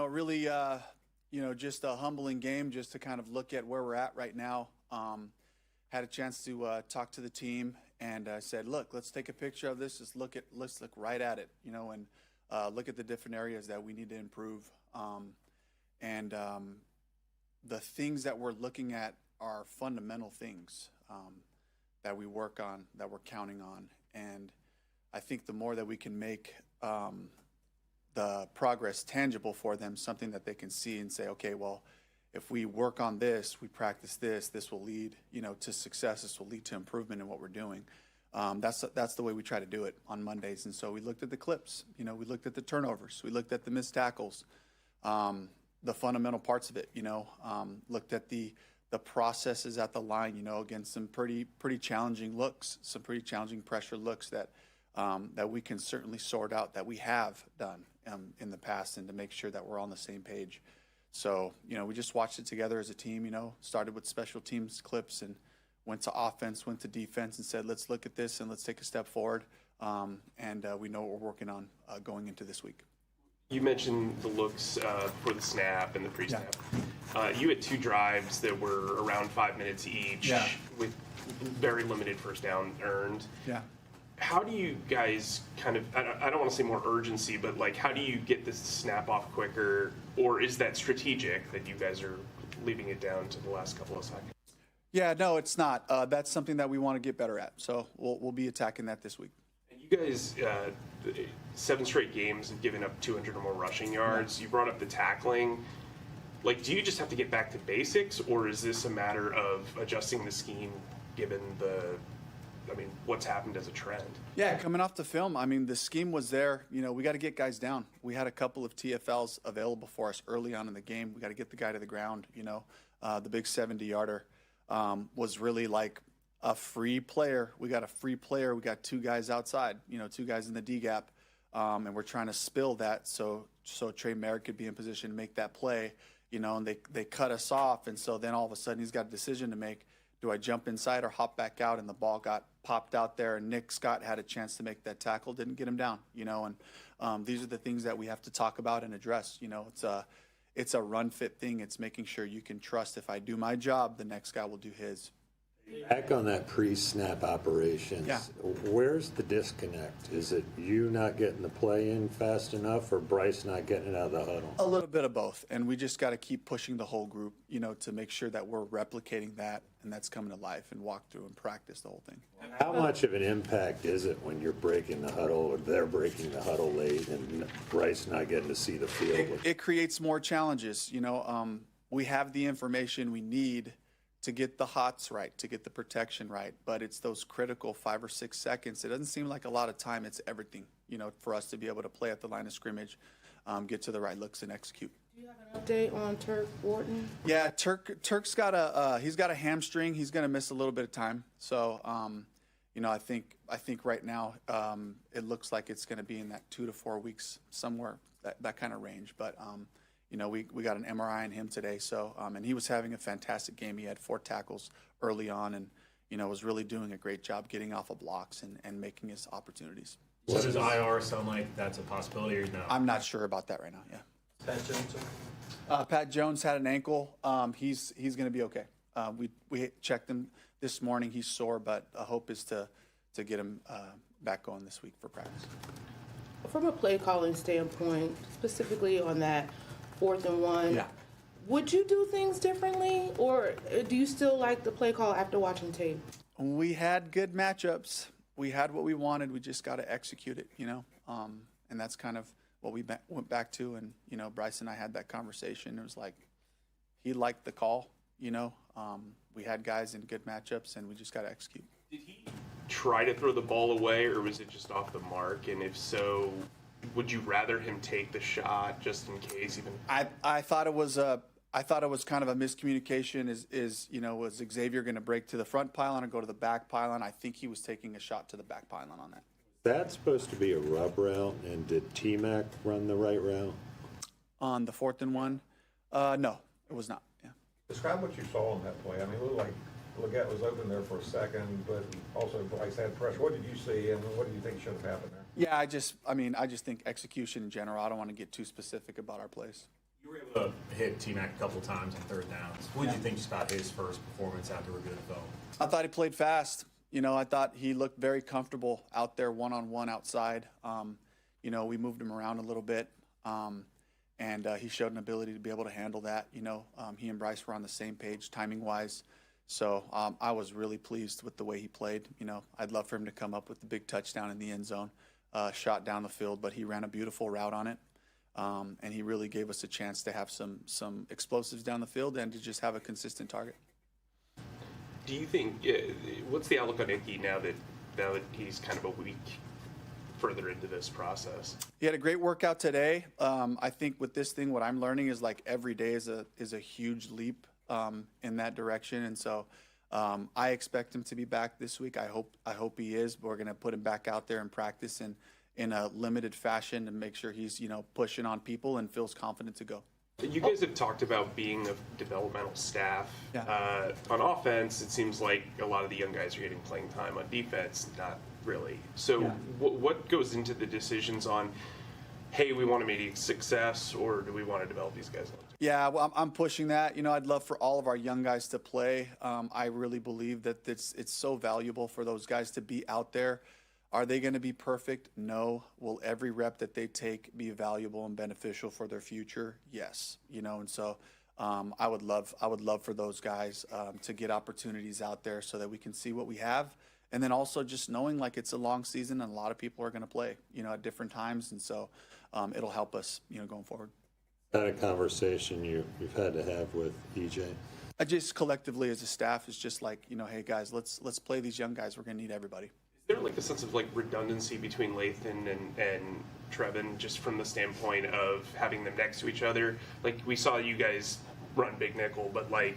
Really, just a humbling game just to kind of look at where we're at right now. Had a chance to talk to the team and said, look, let's take a picture of this. Let's look right at it, and look at the different areas that we need to improve. The things that we're looking at are fundamental things that we work on, that we're counting on. And I think the more that we can make the progress tangible for them, something that they can see and say, okay, well, if we work on this, we practice this, this will lead, to success. This will lead to improvement in what we're doing. That's the way we try to do it on Mondays. And so we looked at the clips, we looked at the turnovers, we looked at the missed tackles, the fundamental parts of it, looked at the processes at the line, against some pretty challenging looks, some pretty challenging pressure looks that we can certainly sort out, that we have done in the past, and to make sure that we're on the same page. So, we just watched it together as a team, started with special teams clips and went to offense, went to defense, and said, let's look at this and let's take a step forward. And we know what we're working on going into this week. You mentioned the looks for the snap and the pre-snap. Yeah. You had 2 drives that were around 5 minutes each, with very limited first down earned. Yeah. How do you guys kind of, I don't want to say more urgency, but how do you get this snap off quicker? Or is that strategic that you guys are leaving it down to the last couple of seconds? Yeah, no, it's not. That's something that we want to get better at. So we'll be attacking that this week. And you guys, 7 straight games have given up 200 or more rushing yards. You brought up the tackling. Do you just have to get back to basics, or is this a matter of adjusting the scheme given what's happened as a trend? Yeah, coming off the film, the scheme was there. We got to get guys down. We had a couple of TFLs available for us early on in the game. We got to get the guy to the ground. The big 70-yarder was really like a free player. We got a free player. We got 2 guys outside, 2 guys in the D gap, and we're trying to spill that so Trey Merritt could be in position to make that play. And they cut us off, and so then all of a sudden he's got a decision to make. Do I jump inside or hop back out? And the ball got popped out there, and Nick Scott had a chance to make that tackle, didn't get him down, and these are the things that we have to talk about and address. It's a run fit thing. It's making sure you can trust, if I do my job, the next guy will do his. Back on that pre-snap operations, where's the disconnect? Is it you not getting the play in fast enough, or Bryce not getting it out of the huddle? A little bit of both, and we just got to keep pushing the whole group, to make sure that we're replicating that, and that's coming to life, and walk through and practice the whole thing. How much of an impact is it when you're breaking the huddle, or they're breaking the huddle late, and Bryce not getting to see the field? It creates more challenges. We have the information we need to get the hots right, to get the protection right, but it's those critical 5 or 6 seconds. It doesn't seem like a lot of time. It's everything, for us to be able to play at the line of scrimmage, get to the right looks and execute. Do you have an update on Turk Wharton? Yeah, Turk's got he's got a hamstring. He's going to miss a little bit of time. So, I think right now it looks like it's going to be in that 2 to 4 weeks, somewhere that kind of range. But we got an MRI on him today. So, and he was having a fantastic game. He had 4 tackles early on, and was really doing a great job getting off of blocks and making his opportunities. So does IR sound like that's a possibility, or no? I'm not sure about that right now. Yeah. Pat Jones. Pat Jones had an ankle. He's going to be okay. We checked him this morning. He's sore, but the hope is to get him back going this week for practice. From a play calling standpoint, specifically on that 4th and 1, would you do things differently, or do you still like the play call after watching tape? We had good matchups. We had what we wanted. We just got to execute it, and that's kind of what we went back to. And, Bryce and I had that conversation. It was like he liked the call, we had guys in good matchups, and we just got to execute. Did he try to throw the ball away, or was it just off the mark? And if so, would you rather him take the shot just in case? Even I thought it was kind of a miscommunication. Was Xavier going to break to the front pylon or go to the back pylon? I think he was taking a shot to the back pylon on that. That's supposed to be a rub route, and did T-Mac run the right route? On the 4th and 1, no, it was not. Yeah. Describe what you saw on that play. I mean, it looked like Leggett was open there for a second, but also Bryce had pressure. What did you see, and what do you think should have happened there? Yeah, I just think execution in general. I don't want to get too specific about our plays. You were able to hit T-Mac a couple times on third downs. What did you think just about his first performance after reviewing the film? I thought he played fast. I thought he looked very comfortable out there one-on-one outside. We moved him around a little bit, and he showed an ability to be able to handle that. He and Bryce were on the same page timing-wise. So I was really pleased with the way he played. I'd love for him to come up with the big touchdown in the end zone, shot down the field, but he ran a beautiful route on it. And he really gave us a chance to have some explosives down the field and to just have a consistent target. Do you think what's the outlook on Icky now that he's kind of a week further into this process? He had a great workout today. I think with this thing, what I'm learning is like every day is a huge leap in that direction, and so I expect him to be back this week. I hope he is. We're going to put him back out there and practice in a limited fashion and make sure he's pushing on people and feels confident to go. You guys have talked about being a developmental staff. Yeah. On offense, it seems like a lot of the young guys are getting playing time. On defense, not really. So Yeah. what goes into the decisions on, hey, we want to make a success, or do we want to develop these guys? Yeah, well, I'm pushing that. I'd love for all of our young guys to play. I really believe that it's so valuable for those guys to be out there. Are they going to be perfect? No. Will every rep that they take be valuable and beneficial for their future? Yes. And so I would love for those guys to get opportunities out there so that we can see what we have. And then also just knowing like it's a long season and a lot of people are going to play, at different times. And so it'll help us, going forward. That a conversation you've had to have with EJ? I just collectively as a staff is just like, hey guys, let's play these young guys. We're going to need everybody. Is there like a sense of like redundancy between Lathan and Trevin, just from the standpoint of having them next to each other? Like we saw you guys run big nickel, but like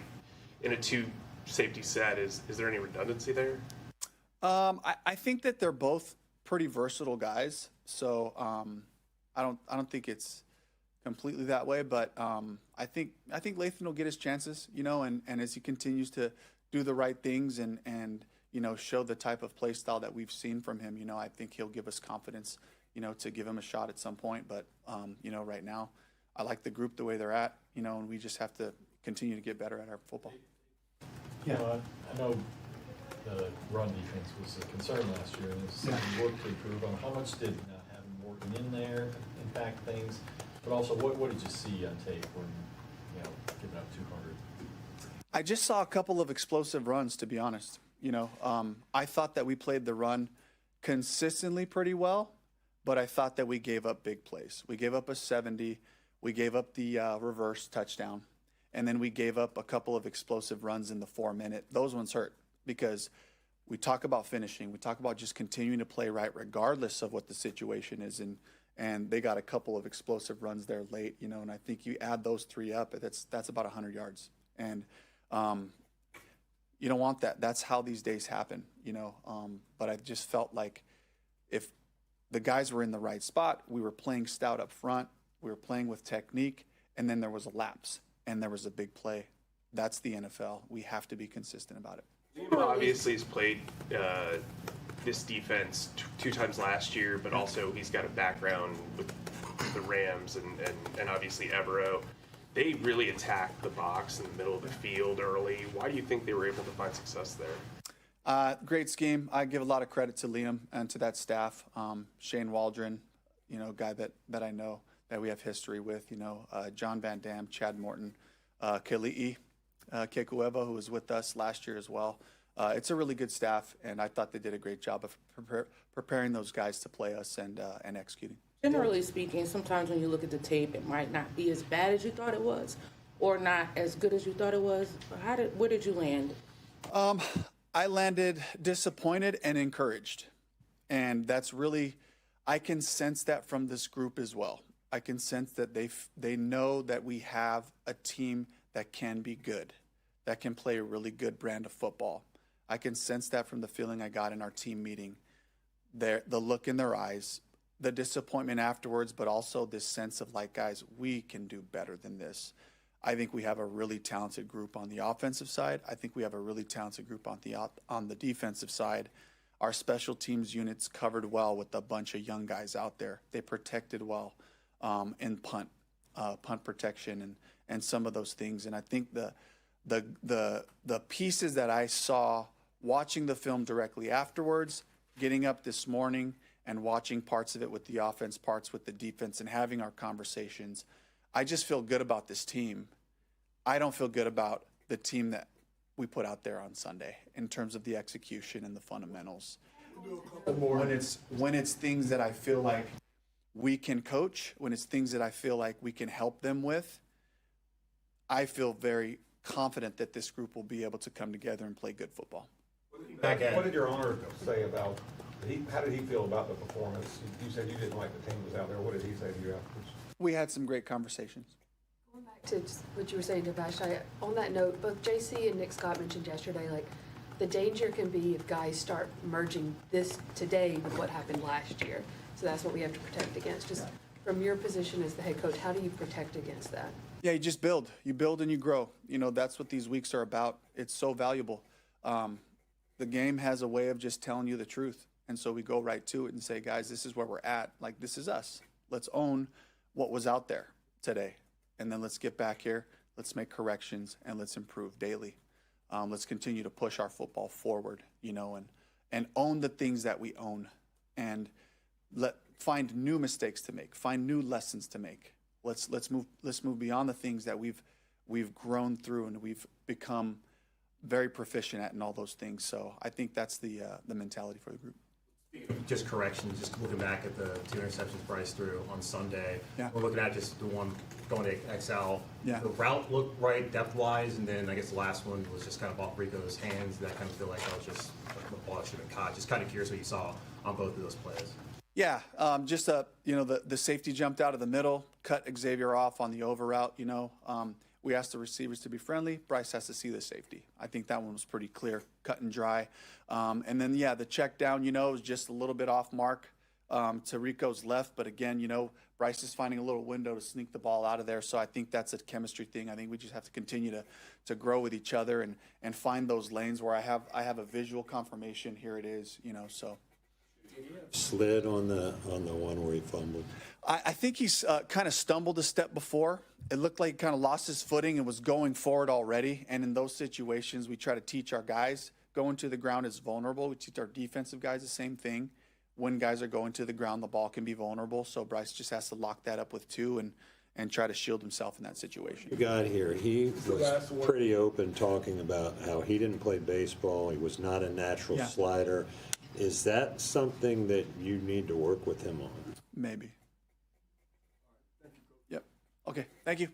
in a 2 safety set, is there any redundancy there? I think that they're both pretty versatile guys, so I don't think it's completely that way. But I think Lathan will get his chances, and as he continues to do the right things and show the type of play style that we've seen from him, I think he'll give us confidence, to give him a shot at some point. But right now, I like the group the way they're at, and we just have to continue to get better at our football. Yeah, I know the run defense was a concern last year, and it's something you worked to improve on. How much did having Morgan in there impact things? But also, what did you see on tape when, giving up 200? I just saw a couple of explosive runs, to be honest. I thought that we played the run consistently pretty well, but I thought that we gave up big plays. We gave up a 70. We gave up the reverse touchdown. And then we gave up a couple of explosive runs in the 4-minute. Those ones hurt because we talk about finishing. We talk about just continuing to play right regardless of what the situation is. And they got a couple of explosive runs there late, and I think you add those 3 up, that's about 100 yards. And you don't want that. That's how these days happen, but I just felt like if the guys were in the right spot, we were playing stout up front, we were playing with technique, and then there was a lapse and there was a big play. That's the NFL. We have to be consistent about it. Liam obviously has played this defense 2 times last year, but also he's got a background with the Rams and obviously Evero. They really attacked the box in the middle of the field early. Why do you think they were able to find success there? Great scheme. I give a lot of credit to Liam and to that staff. Shane Waldron, guy that I know that we have history with. John Van Dam, Chad Morton, Keli'i Kekuewa, who was with us last year as well. It's a really good staff, and I thought they did a great job of preparing those guys to play us and executing. Generally speaking, sometimes when you look at the tape, it might not be as bad as you thought it was, or not as good as you thought it was. Where did you land? I landed disappointed and encouraged, and that's really, I can sense that from this group as well. I can sense that they know that we have a team that can be good, that can play a really good brand of football. I can sense that from the feeling I got in our team meeting. the look in their eyes, the disappointment afterwards, but also this sense of like, guys, we can do better than this. I think we have a really talented group on the offensive side. I think we have a really talented group on the defensive side. Our special teams units covered well with a bunch of young guys out there. They protected well in punt protection and some of those things. And I think the pieces that I saw watching the film directly afterwards, getting up this morning and watching parts of it with the offense, parts with the defense, and having our conversations, I just feel good about this team. I don't feel good about the team that we put out there on Sunday in terms of the execution and the fundamentals. When it's things that I feel like we can coach, when it's things that I feel like we can help them with, I feel very confident that this group will be able to come together and play good football. What did your owner say about, how did he feel about the performance? You said you didn't like the team was out there. What did he say to you afterwards? We had some great conversations. Going back to just what you were saying, Devash, on that note, both JC and Nick Scott mentioned yesterday, like, the danger can be if guys start merging this today with what happened last year. So that's what we have to protect against. Just from your position as the head coach, how do you protect against that? Yeah, you just build. You build and you grow. You know, that's what these weeks are about. It's so valuable. The game has a way of just telling you the truth. And so we go right to it and say, guys, this is where we're at. Like, this is us. Let's own what was out there today. And then let's get back here. Let's make corrections and let's improve daily. Let's continue to push our football forward, you know, and own the things that we own and find new mistakes to make, find new lessons to make. Let's move beyond the things that we've grown through and we've become very proficient at, and all those things. So I think that's the mentality for the group. Just correction, just looking back at the 2 interceptions Bryce threw on Sunday. Yeah. We're looking at just the one going to XL. Yeah. The route looked right depth-wise, and then I guess the last one was just kind of off Rico's hands. That kind of feel like that was just the ball should have caught. Just kind of curious what you saw on both of those plays. Yeah, just the safety jumped out of the middle, cut Xavier off on the over route. You know, we asked the receivers to be friendly. Bryce has to see the safety. I think that one was pretty clear, cut and dry. And then the check down, you know, is just a little bit off mark to Rico's left. But again, you know, Bryce is finding a little window to sneak the ball out of there. So I think that's a chemistry thing. I think we just have to continue to grow with each other and find those lanes where I have a visual confirmation. Here it is, you know. So. Slid on the one where he fumbled. I think he's kind of stumbled a step before. It looked like he kind of lost his footing and was going forward already. And in those situations, we try to teach our guys going to the ground is vulnerable. We teach our defensive guys the same thing. When guys are going to the ground, the ball can be vulnerable. So Bryce just has to lock that up with 2 and try to shield himself in that situation. You got here. He was pretty open talking about how he didn't play baseball. He was not a natural slider. Is that something that you need to work with him on? Maybe. Yep. Okay. Thank you.